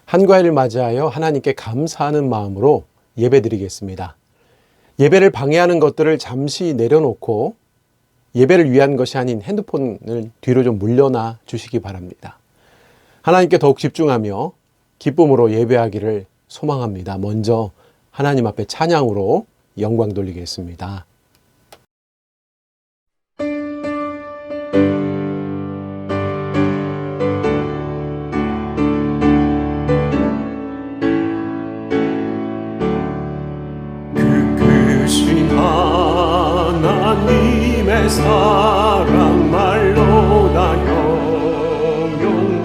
한가위를 맞이하여 하나님께 감사하는 마음으로 예배드리겠습니다. 예배를 방해하는 것들을 잠시 내려놓고 예배를 위한 것이 아닌 핸드폰을 뒤로 좀 물려놔 주시기 바랍니다. 하나님께 더욱 집중하며 기쁨으로 예배하기를 소망합니다. 먼저 하나님 앞에 찬양으로 영광 돌리겠습니다. 크신 하나님의 사랑 말로 다 영영목하네.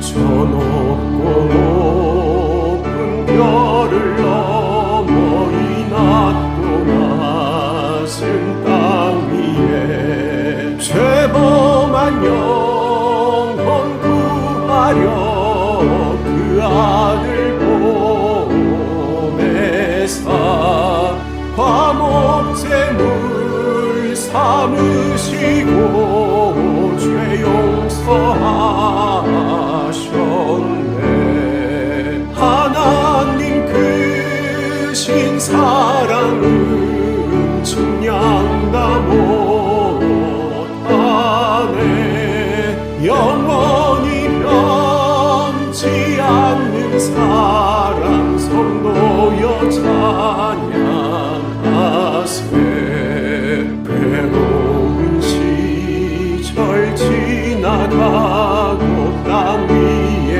저 높고 높은 별을 넘어 이 낮고 낮은 땅 위에 죄범한 영혼 구하려 그 아들 보내사 화목제물 삼으시고 죄 용서하셨네. 하나님 크신 사랑은 측량다 못하네. 영원히 변치 않는 사랑 성도여 찬양하세. 괴로운 시절 지나가고 땅 위에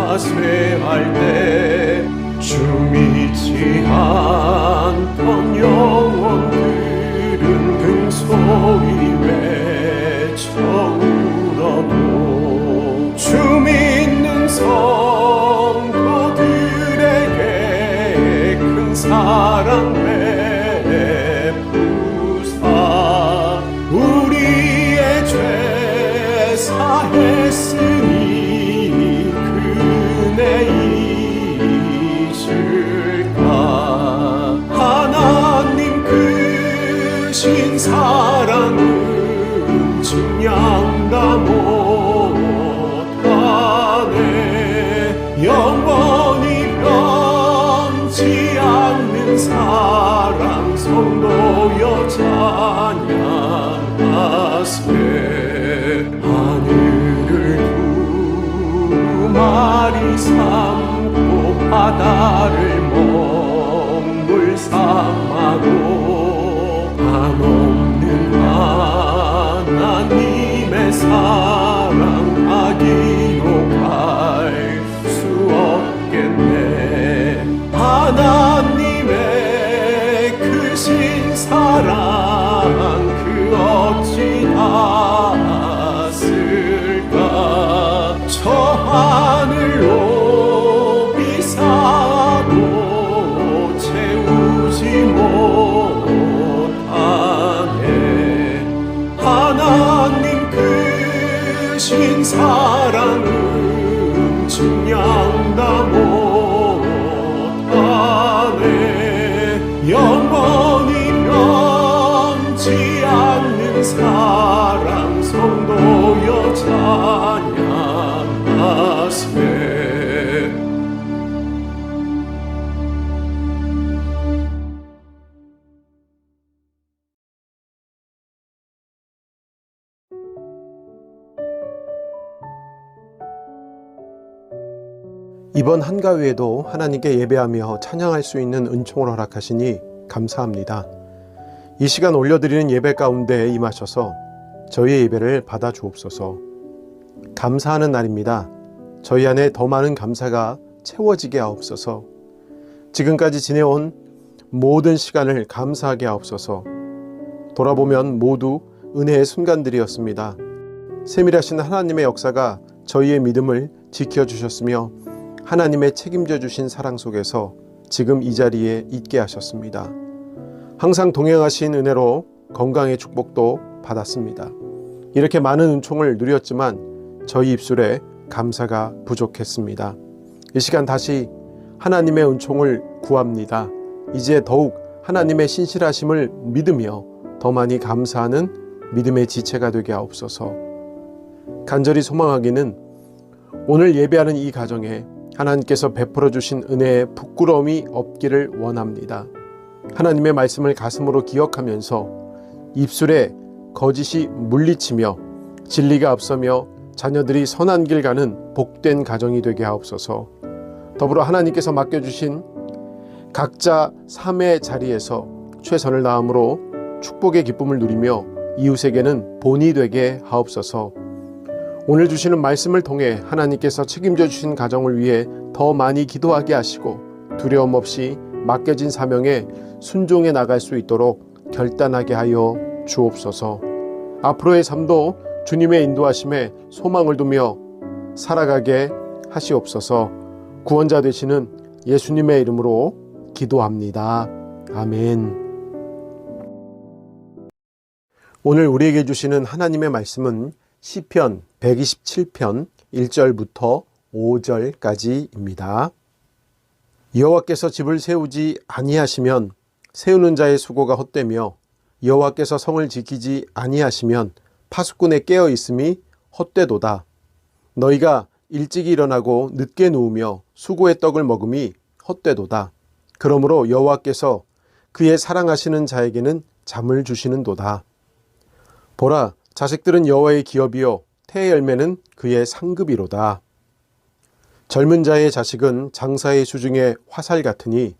영화쇠할 때 주 믿지 않던 영혼들은 근소리 외쳐 울어도 주 믿는 성도들에게 큰 사랑 베푸사 우리의 죄 사했으니 그네 잊을까. 하나님 크신 사랑은 측량다 못하네. 영원히 변치 않는 사랑 성도여 찬양하세. 하늘을 두 마리 삼고 바다를 먹물 삼아도 한없는 하나님의 사랑 아기로 갈 수 없겠네. 하나님의 크신 사랑 그 어찌 닿았을까. 저 하늘로 비싸도 채우지 못하네. 하나님 크신 사랑은 측량다 못하네. 영원히 변치 않는 사랑 성도여 찬양하세. 이번 한가위에도 하나님께 예배하며 찬양할 수 있는 은총을 허락하시니 감사합니다. 이 시간 올려드리는 예배 가운데 임하셔서 저희의 예배를 받아 주옵소서. 감사하는 날입니다. 저희 안에 더 많은 감사가 채워지게 하옵소서. 지금까지 지내온 모든 시간을 감사하게 하옵소서. 돌아보면 모두 은혜의 순간들이었습니다. 세밀하신 하나님의 역사가 저희의 믿음을 지켜주셨으며 하나님의 책임져 주신 사랑 속에서 지금 이 자리에 있게 하셨습니다. 항상 동행하신 은혜로 건강의 축복도 받았습니다. 이렇게 많은 은총을 누렸지만 저희 입술에 감사가 부족했습니다. 이 시간 다시 하나님의 은총을 구합니다. 이제 더욱 하나님의 신실하심을 믿으며 더 많이 감사하는 믿음의 지체가 되게 하옵소서. 간절히 소망하기는 오늘 예배하는 이 가정에 하나님께서 베풀어 주신 은혜에 부끄러움이 없기를 원합니다. 하나님의 말씀을 가슴으로 기억하면서 입술에 거짓이 물리치며 진리가 앞서며 자녀들이 선한 길 가는 복된 가정이 되게 하옵소서. 더불어 하나님께서 맡겨주신 각자 삶의 자리에서 최선을 다함으로 축복의 기쁨을 누리며 이웃에게는 본이 되게 하옵소서. 오늘 주시는 말씀을 통해 하나님께서 책임져 주신 가정을 위해 더 많이 기도하게 하시고 두려움 없이 맡겨진 사명에 순종해 나갈 수 있도록 결단하게 하여 주옵소서. 앞으로의 삶도 주님의 인도하심에 소망을 두며 살아가게 하시옵소서. 구원자 되시는 예수님의 이름으로 기도합니다. 아멘. 오늘 우리에게 주시는 하나님의 말씀은 시편 127편 1절부터 5절까지입니다. 여호와께서 집을 세우지 아니하시면 세우는 자의 수고가 헛되며 여호와께서 성을 지키지 아니하시면 파수꾼의 깨어 있음이 헛되도다. 너희가 일찍이 일어나고 늦게 누우며 수고의 떡을 먹음이 헛되도다. 그러므로 여호와께서 그의 사랑하시는 자에게는 잠을 주시는도다. 보라, 자식들은 여호와의 기업이요 태의 열매는 그의 상급이로다. 젊은 자의 자식은 장사의 수중에 화살 같으니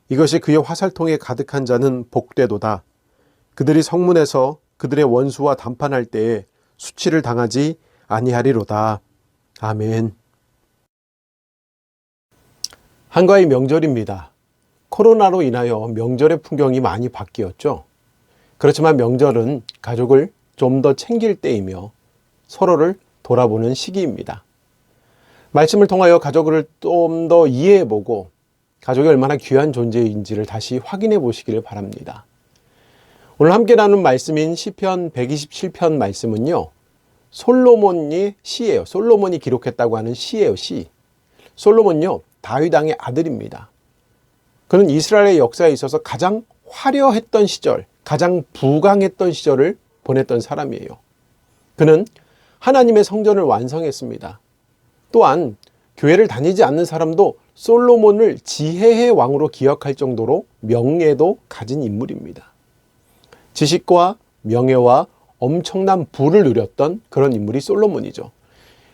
이것이 그의 화살통에 가득한 자는 복되도다. 그들이 성문에서 그들의 원수와 담판할 때에 수치를 당하지 아니하리로다. 아멘. 한가위 명절입니다. 코로나로 인하여 명절의 풍경이 많이 바뀌었죠. 그렇지만 명절은 가족을 좀 더 챙길 때이며 서로를 돌아보는 시기입니다. 말씀을 통하여 가족을 좀 더 이해해보고 가족이 얼마나 귀한 존재인지를 다시 확인해 보시기를 바랍니다. 오늘 함께 나눈 말씀인 시편 127편 말씀은요, 솔로몬의 시예요. 솔로몬이 기록했다고 하는 시예요, 시. 솔로몬요, 다윗 왕의 아들입니다. 그는 이스라엘의 역사에 있어서 가장 화려했던 시절, 가장 부강했던 시절을 보냈던 사람이에요. 그는 하나님의 성전을 완성했습니다. 또한 교회를 다니지 않는 사람도 솔로몬을 지혜의 왕으로 기억할 정도로 명예도 가진 인물입니다. 지식과 명예와 엄청난 부를 누렸던 그런 인물이 솔로몬이죠.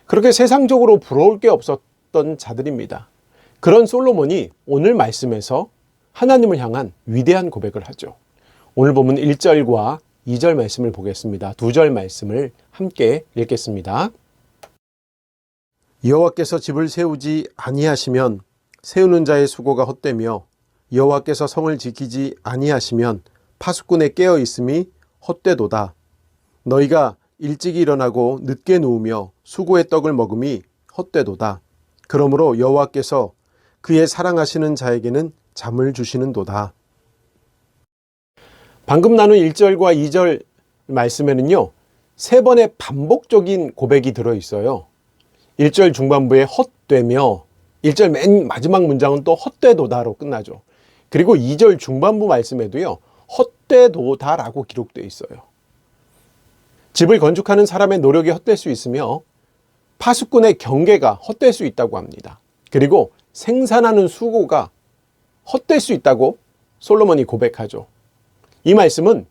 그렇게 세상적으로 부러울 게 없었던 자들입니다. 그런 솔로몬이 오늘 말씀에서 하나님을 향한 위대한 고백을 하죠. 오늘 보면 1절과 2절 말씀을 보겠습니다. 2절 말씀을 함께 읽겠습니다. 여호와께서 집을 세우지 아니하시면 세우는 자의 수고가 헛되며 여호와께서 성을 지키지 아니하시면 파수꾼의 깨어 있음이 헛되도다. 너희가 일찍이 일어나고 늦게 누우며 수고의 떡을 먹음이 헛되도다. 그러므로 여호와께서 그의 사랑하시는 자에게는 잠을 주시는도다. 방금 나눈 1절과 2절 말씀에는요, 세 번의 반복적인 고백이 들어있어요. 1절 중반부에 헛되며 1절 맨 마지막 문장은 또 헛되도다로 끝나죠. 그리고 2절 중반부 말씀에도요, 헛되도다라고 기록되어 있어요. 집을 건축하는 사람의 노력이 헛될 수 있으며 파수꾼의 경계가 헛될 수 있다고 합니다. 그리고 생산하는 수고가 헛될 수 있다고 솔로몬이 고백하죠. 이 말씀은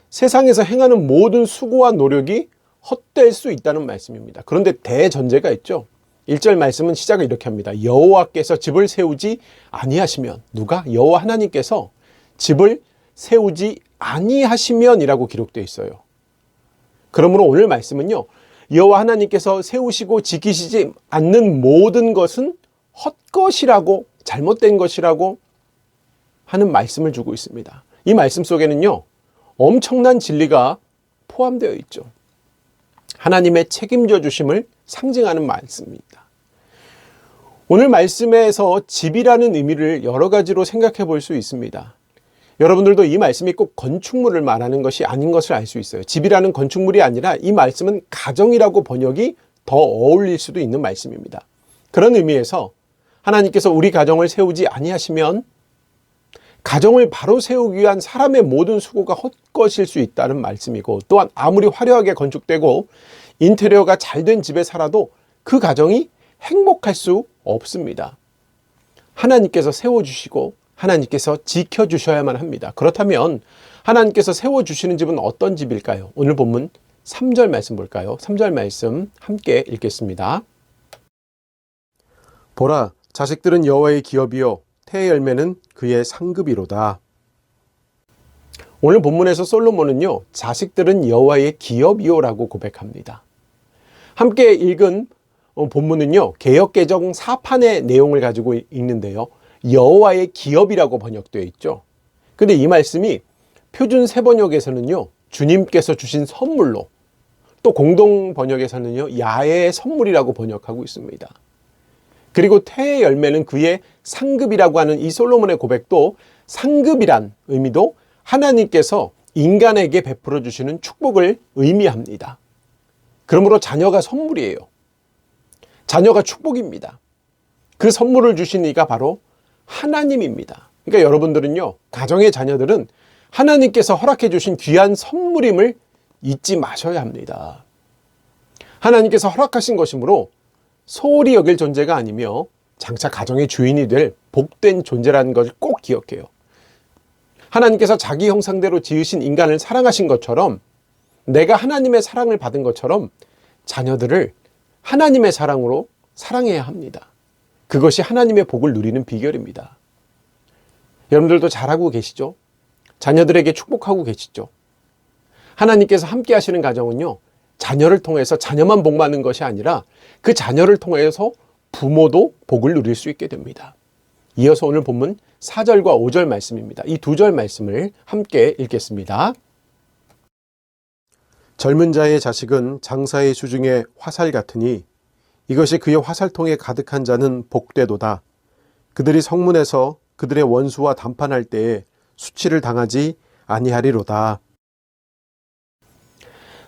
세상에서 행하는 모든 수고와 노력이 헛될 수 있다는 말씀입니다. 그런데 대전제가 있죠. 1절 말씀은 시작을 이렇게 합니다. 여호와께서 집을 세우지 아니하시면, 누가? 여호와 하나님께서 집을 세우지 아니하시면이라고 기록되어 있어요. 그러므로 오늘 말씀은요, 여호와 하나님께서 세우시고 지키시지 않는 모든 것은 헛것이라고, 잘못된 것이라고 하는 말씀을 주고 있습니다. 이 말씀 속에는요, 엄청난 진리가 포함되어 있죠. 하나님의 책임져 주심을 상징하는 말씀입니다. 오늘 말씀에서 집이라는 의미를 여러 가지로 생각해 볼 수 있습니다. 여러분들도 이 말씀이 꼭 건축물을 말하는 것이 아닌 것을 알 수 있어요. 집이라는 건축물이 아니라 이 말씀은 가정이라고 번역이 더 어울릴 수도 있는 말씀입니다. 그런 의미에서 하나님께서 우리 가정을 세우지 아니하시면 가정을 바로 세우기 위한 사람의 모든 수고가 헛것일 수 있다는 말씀이고, 또한 아무리 화려하게 건축되고 인테리어가 잘 된 집에 살아도 그 가정이 행복할 수 없습니다. 하나님께서 세워주시고 하나님께서 지켜주셔야만 합니다. 그렇다면 하나님께서 세워주시는 집은 어떤 집일까요? 오늘 본문 3절 말씀 볼까요? 3절 말씀 함께 읽겠습니다. 보라, 자식들은 여호와의 기업이요 태의 열매는 그의 상급이로다. 오늘 본문에서 솔로몬은요, 자식들은 여호와의 기업이요라고 고백합니다. 함께 읽은 본문은요, 개역개정 4판의 내용을 가지고 있는데요, 여호와의 기업이라고 번역되어 있죠. 근데 이 말씀이 표준 세번역에서는요, 주님께서 주신 선물로, 또 공동 번역에서는요, 야훼의 선물이라고 번역하고 있습니다. 그리고 태의 열매는 그의 상급이라고 하는 이 솔로몬의 고백도 상급이란 의미도 하나님께서 인간에게 베풀어 주시는 축복을 의미합니다. 그러므로 자녀가 선물이에요. 자녀가 축복입니다. 그 선물을 주신 이가 바로 하나님입니다. 그러니까 여러분들은요, 가정의 자녀들은 하나님께서 허락해 주신 귀한 선물임을 잊지 마셔야 합니다. 하나님께서 허락하신 것이므로 소홀히 여길 존재가 아니며 장차 가정의 주인이 될 복된 존재라는 것을 꼭 기억해요. 하나님께서 자기 형상대로 지으신 인간을 사랑하신 것처럼, 내가 하나님의 사랑을 받은 것처럼 자녀들을 하나님의 사랑으로 사랑해야 합니다. 그것이 하나님의 복을 누리는 비결입니다. 여러분들도 잘하고 계시죠? 자녀들에게 축복하고 계시죠? 하나님께서 함께 하시는 가정은요, 자녀를 통해서 자녀만 복 받는 것이 아니라 그 자녀를 통해서 부모도 복을 누릴 수 있게 됩니다. 이어서 오늘 본문 4절과 5절 말씀입니다. 이 두 절 말씀을 함께 읽겠습니다. 젊은 자의 자식은 장사의 수중에 화살 같으니 이것이 그의 화살통에 가득한 자는 복되도다. 그들이 성문에서 그들의 원수와 담판할 때에 수치를 당하지 아니하리로다.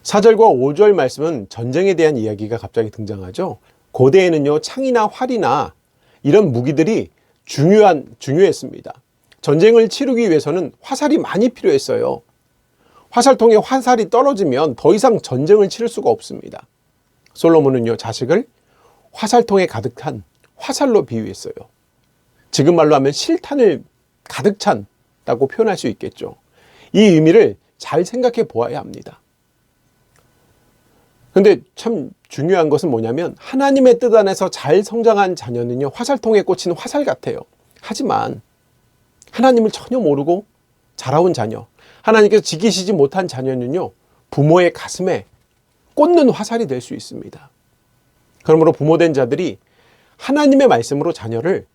4절과 5절 말씀은 전쟁에 대한 이야기가 갑자기 등장하죠. 고대에는요, 창이나 활이나 이런 무기들이 중요했습니다. 전쟁을 치르기 위해서는 화살이 많이 필요했어요. 화살통에 화살이 떨어지면 더 이상 전쟁을 치를 수가 없습니다. 솔로몬은요, 자식을 화살통에 가득한 화살로 비유했어요. 지금 말로 하면 실탄을 가득 찬다고 표현할 수 있겠죠. 이 의미를 잘 생각해 보아야 합니다. 근데 참 중요한 것은 뭐냐면 하나님의 뜻 안에서 잘 성장한 자녀는요, 화살통에 꽂힌 화살 같아요. 하지만 하나님을 전혀 모르고 자라온 자녀, 하나님께서 지키시지 못한 자녀는요, 부모의 가슴에 꽂는 화살이 될 수 있습니다. 그러므로 부모된 자들이 하나님의 말씀으로 자녀를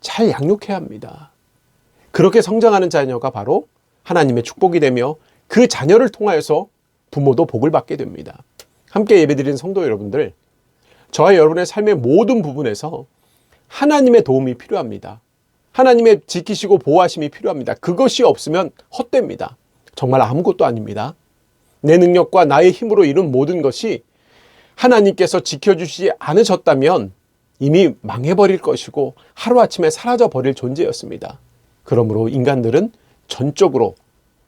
잘 양육해야 합니다. 그렇게 성장하는 자녀가 바로 하나님의 축복이 되며 그 자녀를 통하여서 부모도 복을 받게 됩니다. 함께 예배드리는 성도 여러분들, 저와 여러분의 삶의 모든 부분에서 하나님의 도움이 필요합니다. 하나님의 지키시고 보호하심이 필요합니다. 그것이 없으면 헛됩니다. 정말 아무것도 아닙니다. 내 능력과 나의 힘으로 이룬 모든 것이 하나님께서 지켜주시지 않으셨다면 이미 망해버릴 것이고 하루아침에 사라져버릴 존재였습니다. 그러므로 인간들은 전적으로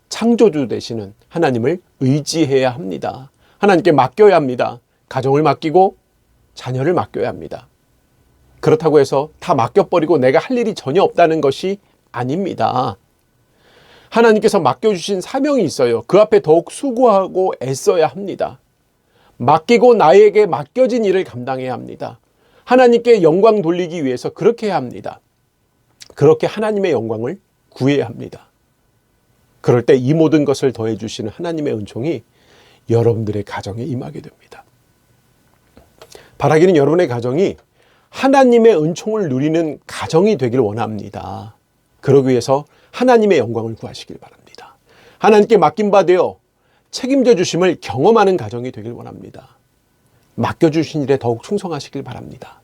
창조주 되시는 하나님을 의지해야 합니다. 하나님께 맡겨야 합니다. 가정을 맡기고 자녀를 맡겨야 합니다. 그렇다고 해서 다 맡겨버리고 내가 할 일이 전혀 없다는 것이 아닙니다. 하나님께서 맡겨주신 사명이 있어요. 그 앞에 더욱 수고하고 애써야 합니다. 맡기고 나에게 맡겨진 일을 감당해야 합니다. 하나님께 영광 돌리기 위해서 그렇게 해야 합니다. 그렇게 하나님의 영광을 구해야 합니다. 그럴 때 이 모든 것을 더해 주시는 하나님의 은총이 여러분들의 가정에 임하게 됩니다. 바라기는 여러분의 가정이 하나님의 은총을 누리는 가정이 되길 원합니다. 그러기 위해서 하나님의 영광을 구하시길 바랍니다. 하나님께 맡긴 바 되어 책임져 주심을 경험하는 가정이 되길 원합니다. 맡겨주신 일에 더욱 충성하시길 바랍니다.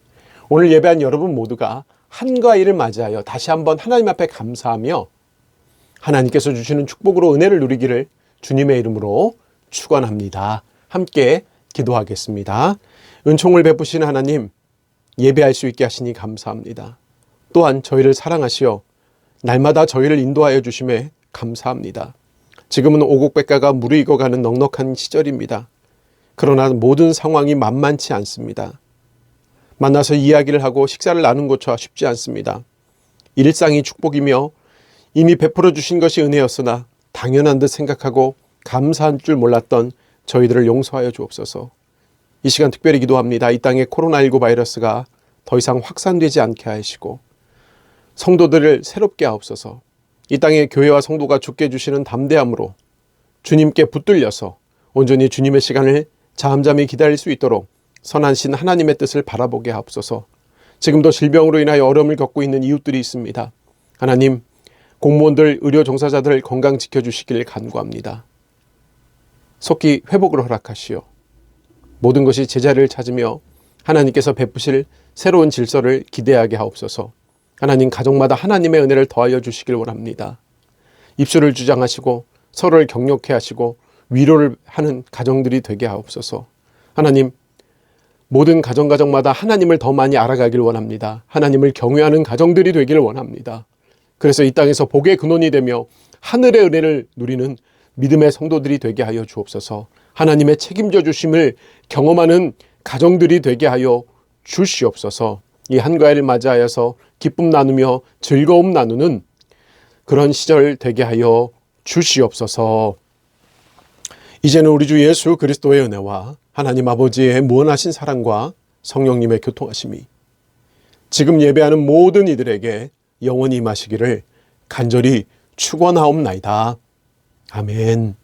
오늘 예배한 여러분 모두가 한가위를 맞이하여 다시 한번 하나님 앞에 감사하며 하나님께서 주시는 축복으로 은혜를 누리기를 주님의 이름으로 축원합니다. 함께 기도하겠습니다. 은총을 베푸시는 하나님, 예배할 수 있게 하시니 감사합니다. 또한 저희를 사랑하시어 날마다 저희를 인도하여 주심에 감사합니다. 지금은 오곡백가가 무르익어가는 넉넉한 시절입니다. 그러나 모든 상황이 만만치 않습니다. 만나서 이야기를 하고 식사를 나눈 것조차 쉽지 않습니다. 일상이 축복이며 이미 베풀어 주신 것이 은혜였으나 당연한 듯 생각하고 감사한 줄 몰랐던 저희들을 용서하여 주옵소서. 이 시간 특별히 기도합니다. 이 땅에 코로나19 바이러스가 더 이상 확산되지 않게 하시고 성도들을 새롭게 하옵소서. 이 땅에 교회와 성도가 주께 주시는 담대함으로 주님께 붙들려서 온전히 주님의 시간을 잠잠히 기다릴 수 있도록 선하신 하나님의 뜻을 바라보게 하옵소서. 지금도 질병으로 인하여 어려움을 겪고 있는 이웃들이 있습니다. 하나님, 공무원들, 의료 종사자들 건강 지켜주시길 간구합니다. 속히 회복을 허락하시오. 모든 것이 제자리를 찾으며 하나님께서 베푸실 새로운 질서를 기대하게 하옵소서. 하나님, 가정마다 하나님의 은혜를 더하여 주시길 원합니다. 입술을 주장하시고 서로를 격려케 하시고 위로를 하는 가정들이 되게 하옵소서. 하나님, 모든 가정마다 하나님을 더 많이 알아가길 원합니다. 하나님을 경외하는 가정들이 되기를 원합니다. 그래서 이 땅에서 복의 근원이 되며 하늘의 은혜를 누리는 믿음의 성도들이 되게 하여 주옵소서. 하나님의 책임져 주심을 경험하는 가정들이 되게 하여 주시옵소서. 이 한가위를 맞이하여서 기쁨 나누며 즐거움 나누는 그런 시절 되게 하여 주시옵소서. 이제는 우리 주 예수 그리스도의 은혜와 하나님 아버지의 무한하신 사랑과 성령님의 교통하심이 지금 예배하는 모든 이들에게 영원히 임하시기를 간절히 축원하옵나이다. 아멘.